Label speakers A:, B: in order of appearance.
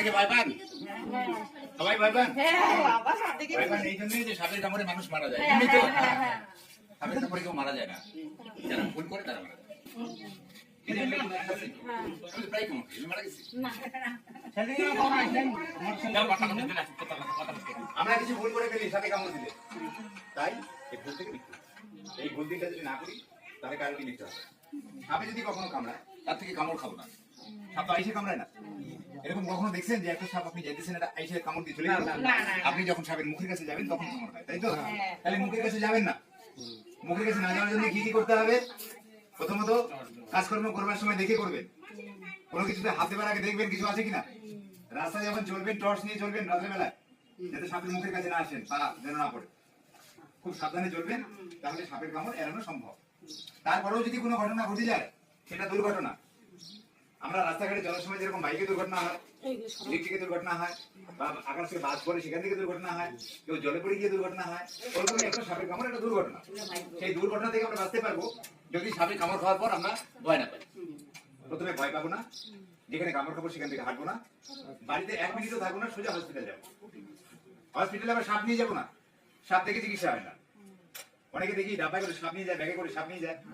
A: থেকে ভয় পান? সবাই ভয় পান? ভয় পান এই জন্যই যে সাপের কামড়ে মানুষ মারা যায়। এমনি তো সাপের কামড়ে কেউ মারা যায় না, যারা ভুল করে তারা মারা যায়। প্রায় কামড় খেয়ে মারা গেছি। আমরা কিছু ভুল করে ফেলি সাপে কামড় দিলে, তাই এই ভুল থেকে নিতে হবে। এই ভুল দিকটা যদি না করি তাহলে কারোকে নিতে হবে। সাপে যদি কখনো কামড়ায় তার থেকে কামড় খাবো না। সাপ তো আইসে কামড়ায় না। এরকম কখনো দেখছেন যে একটা সাপ আপনি যেতেছেন এটা আইসে কামড় দিয়ে চলে গেল? আপনি যখন সাপের মুখের কাছে যাবেন তখন কামড় হয়, তাই তো? তাহলে মুখের কাছে যাবেন না। মুখের কাছে না যাওয়ার জন্য কি কি করতে হবে? প্রথমত কাজকর্ম করবার সময় দেখে করবেন। কোনো কিছুতে হাত দেবার আগে দেখবেন কিছু আছে কিনা। রাস্তায় যখন চলবেন টর্চ নিয়ে চলবেন রাতের বেলায়, যাতে সাপের মুখের কাছে না আসেন, পা যেন না পড়ে। খুব সাবধানে চলবেন, তাহলে সাপের কামড় এড়ানো সম্ভব। তারপরেও যদি কোনো ঘটনা ঘটে যায় সেটা দুর্ঘটনা। আমরা রাস্তাঘাটে চলার সময় যেরকম বাইকে দুর্ঘটনা হয়, ইলেকট্রিকে দুর্ঘটনা হয়, বা আকাশ থেকে বাস পড়ে সেখান থেকে দুর্ঘটনা হয়, কেউ জলে পড়ে গিয়ে দুর্ঘটনা হয়, ওরকমই একটা সাপের কামড় একটা দুর্ঘটনা। সেই দুর্ঘটনা থেকে আমরা বাঁচতে পারবো যদি সাপের কামড় খাওয়ার পর আমরা ভয় না পাই। প্রথমে ভয় পাবো না, যেখানে কামড় খাবো সেখান থেকে হাঁটবো না, বাড়িতে 1 মিনিটও থাকবো না, সোজা হসপিটাল যাবো। হসপিটালে আবার সাপ নিয়ে যাবো না, সাপ দেখে চিকিৎসা হয় না। অনেকে দেখি ডাব্বায় করে সাপ নিয়ে যায়, ব্যাগে করে সাপ নিয়ে যায়।